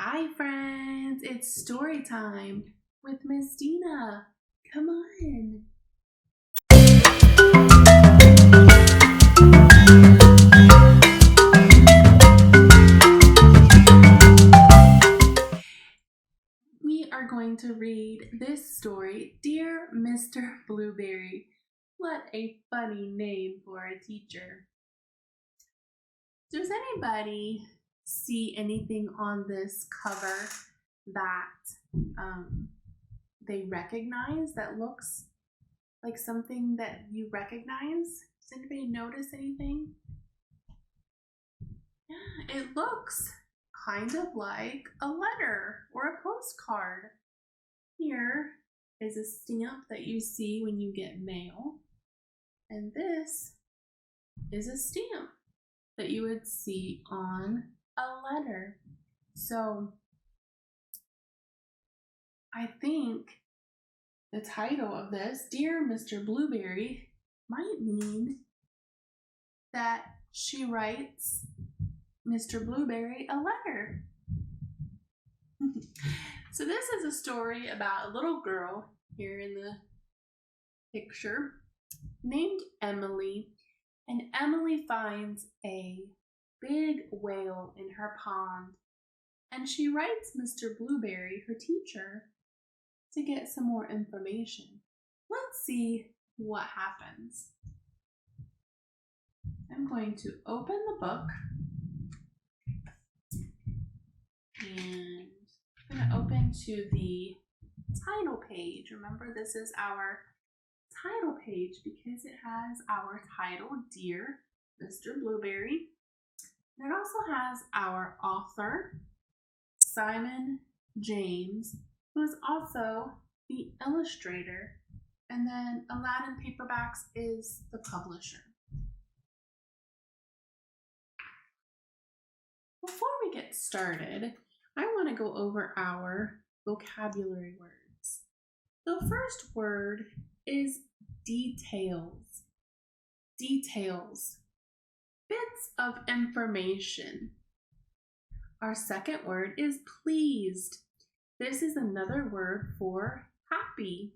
Hi, friends. It's story time with Miss Dina. Come on. We are going to read this story, Dear Mr. Blueberry. What a funny name for a teacher. Does anybody see anything on this cover that they recognize that looks like something that you recognize? Does anybody notice anything? Yeah, it looks kind of like a letter or a postcard. Here is a stamp that you see when you get mail, and this is a stamp that you would see on a letter. So I think the title of this, Dear Mr. Blueberry, might mean that she writes Mr. Blueberry a letter. So this is a story about a little girl here in the picture named Emily, and Emily finds a big whale in her pond, and she writes Mr. Blueberry, her teacher, to get some more information. Let's see what happens. I'm going to open the book, and I'm going to open to the title page. Remember, this is our title page because it has our title, Dear Mr. Blueberry. And it also has our author, Simon James, who is also the illustrator. And then Aladdin Paperbacks is the publisher. Before we get started, I want to go over our vocabulary words. The first word is details. Details. Bits of information. Our second word is pleased. This is another word for happy.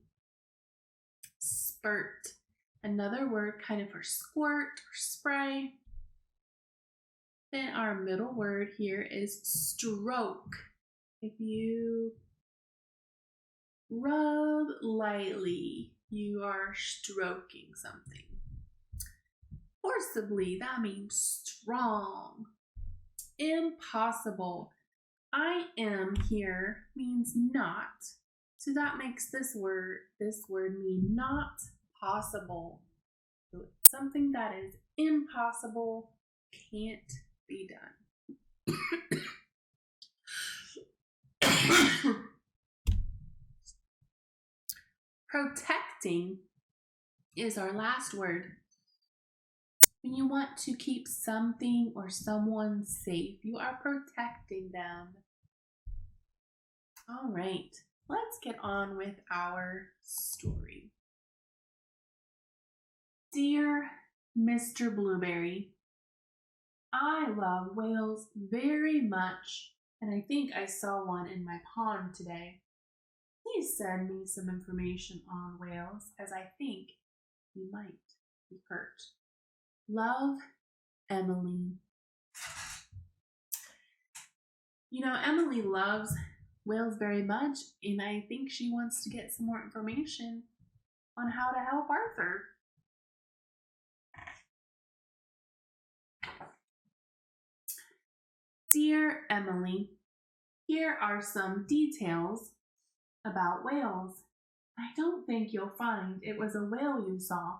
Spurt. Another word kind of for squirt or spray. Then our middle word here is stroke. If you rub lightly, you are stroking something. Forcibly, that means strong. Impossible. I am here means not. So that makes this word mean not possible. So it's something that is impossible, can't be done. Protecting is our last word. When you want to keep something or someone safe, you are protecting them. All right, let's get on with our story. Dear Mr. Blueberry, I love whales very much, and I think I saw one in my pond today. Please send me some information on whales, as I think you might be hurt. Love, Emily. You know, Emily loves whales very much, and I think she wants to get some more information on how to help Arthur. Dear Emily, here are some details about whales. I don't think you'll find it was a whale you saw,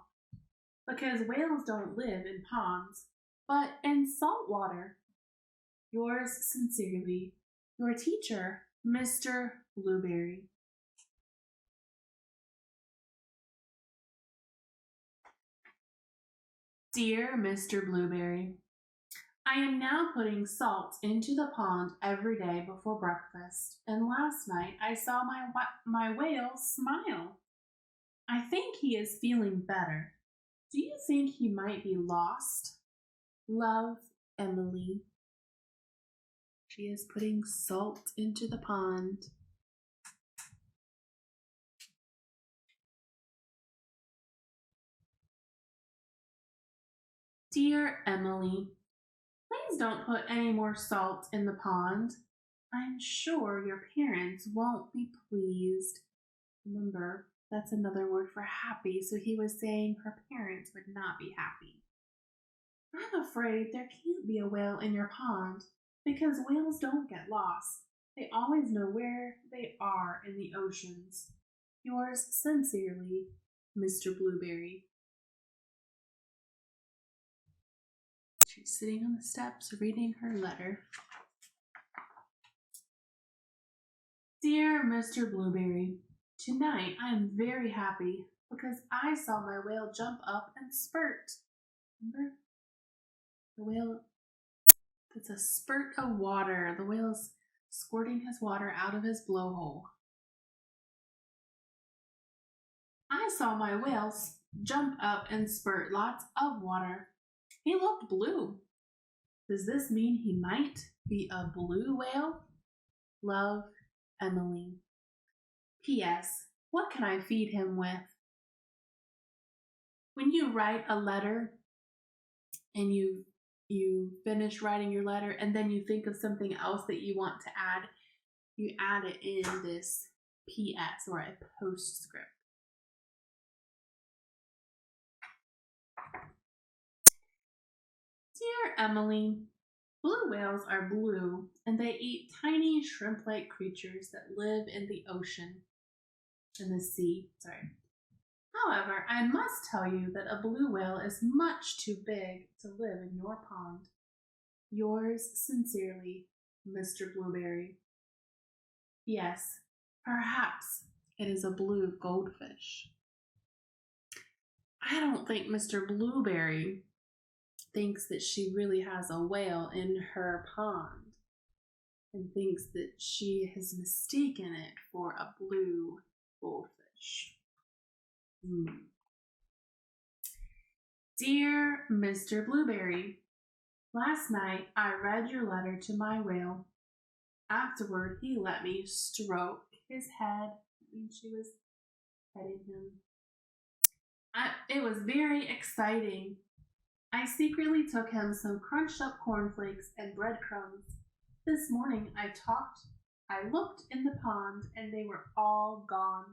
because whales don't live in ponds, but in salt water. Yours sincerely, your teacher, Mr. Blueberry. Dear Mr. Blueberry, I am now putting salt into the pond every day before breakfast, and last night I saw my whale smile. I think he is feeling better. Do you think he might be lost? Love, Emily. She is putting salt into the pond. Dear Emily, please don't put any more salt in the pond. I'm sure your parents won't be pleased. Remember, that's another word for happy, so he was saying her parents would not be happy. I'm afraid there can't be a whale in your pond because whales don't get lost. They always know where they are in the oceans. Yours sincerely, Mr. Blueberry. She's sitting on the steps reading her letter. Dear Mr. Blueberry, tonight I am very happy because I saw my whale jump up and spurt. Remember? The whale, it's a spurt of water. The whale's squirting his water out of his blowhole. I saw my whale jump up and spurt lots of water. He looked blue. Does this mean he might be a blue whale? Love, Emily. P.S. What can I feed him with? When you write a letter and you finish writing your letter and then you think of something else that you want to add, you add it in this P.S. or a postscript. Dear Emily, blue whales are blue and they eat tiny shrimp-like creatures that live in the ocean, in the sea, However, I must tell you that a blue whale is much too big to live in your pond. Yours sincerely, Mr. Blueberry. Yes, perhaps it is a blue goldfish. I don't think Mr. Blueberry thinks that she really has a whale in her pond and thinks that she has mistaken it for a blue goldfish. Dear Mr. Blueberry, last night I read your letter to my whale. Afterward, he let me stroke his head. I mean, she was petting him. It was very exciting. I secretly took him some crunched up cornflakes and breadcrumbs. This morning I looked in the pond and they were all gone.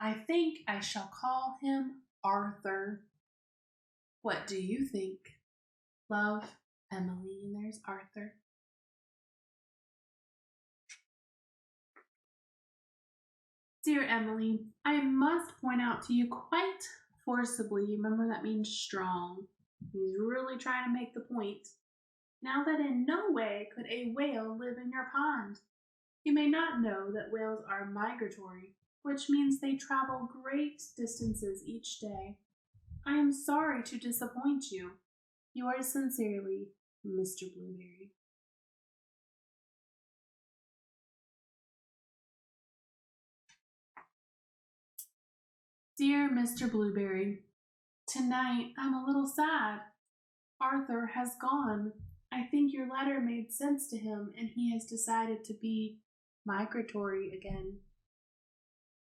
I think I shall call him Arthur. What do you think? Love, Emily, and there's Arthur. Dear Emily, I must point out to you quite forcibly, remember that means strong. He's really trying to make the point. Now that in no way could a whale live in your pond. You may not know that whales are migratory, which means they travel great distances each day. I am sorry to disappoint you. Yours sincerely, Mr. Blueberry. Dear Mr. Blueberry, tonight I'm a little sad. Arthur has gone. I think your letter made sense to him and he has decided to be migratory again.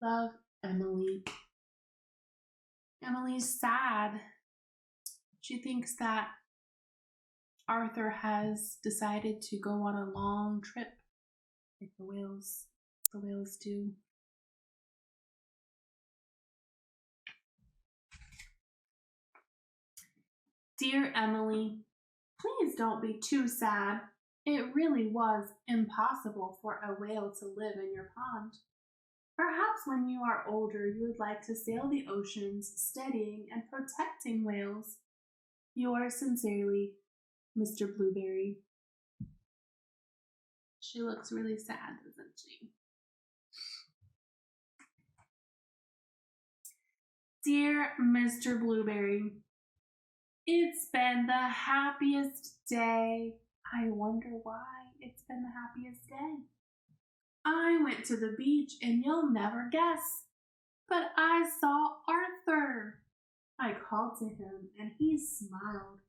Love, Emily. Emily's sad. She thinks that Arthur has decided to go on a long trip like the whales do. Dear Emily, please don't be too sad. It really was impossible for a whale to live in your pond. Perhaps when you are older, you would like to sail the oceans, studying and protecting whales. Yours sincerely, Mr. Blueberry. She looks really sad, doesn't she? Dear Mr. Blueberry, it's been the happiest day. I wonder why it's been the happiest day. I went to the beach and you'll never guess, but I saw Arthur. I called to him and he smiled.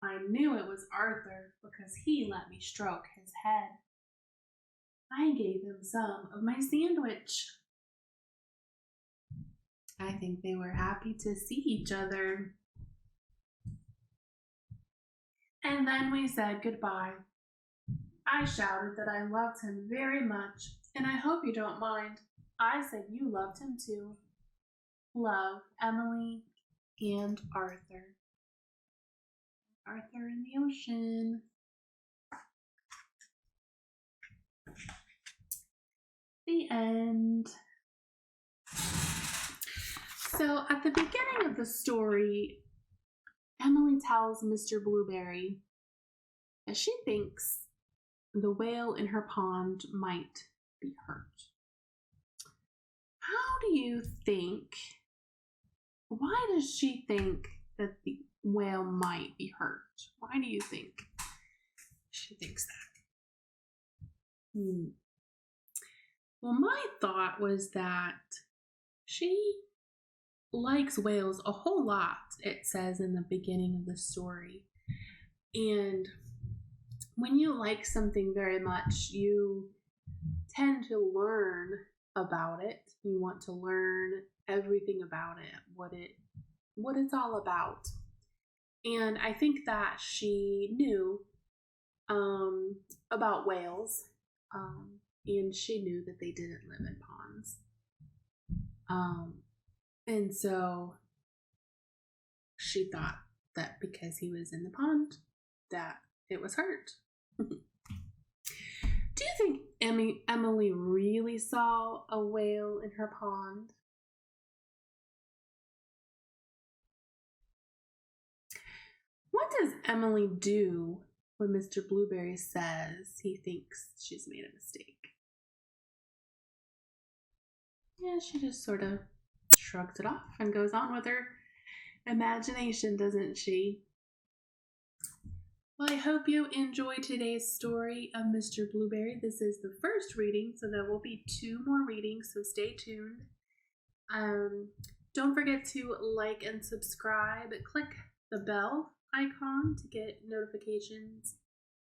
I knew it was Arthur because he let me stroke his head. I gave him some of my sandwich. I think they were happy to see each other. And then we said goodbye. I shouted that I loved him very much, and I hope you don't mind. I said you loved him too. Love, Emily and Arthur. Arthur in the ocean. The end. So at the beginning of the story, Emily tells Mr. Blueberry that she thinks the whale in her pond might be hurt. How do you think, why does she think that the whale might be hurt? Why do you think she thinks that? Well, my thought was that she likes whales a whole lot, it says in the beginning of the story. And when you like something very much, you tend to learn about it. You want to learn everything about it, what it's all about. And I think that she knew about whales, and she knew that they didn't live in ponds. And so she thought that because he was in the pond, that it was hurt. Do you think Emily really saw a whale in her pond? What does Emily do when Mr. Blueberry says he thinks she's made a mistake? Yeah, she just sort of shrugs it off and goes on with her imagination, doesn't she? Well, I hope you enjoyed today's story of Mr. Blueberry. This is the first reading, so there will be 2 more readings, so stay tuned. Don't forget to like and subscribe. Click the bell icon to get notifications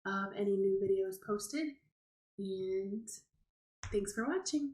of any new videos posted. And thanks for watching.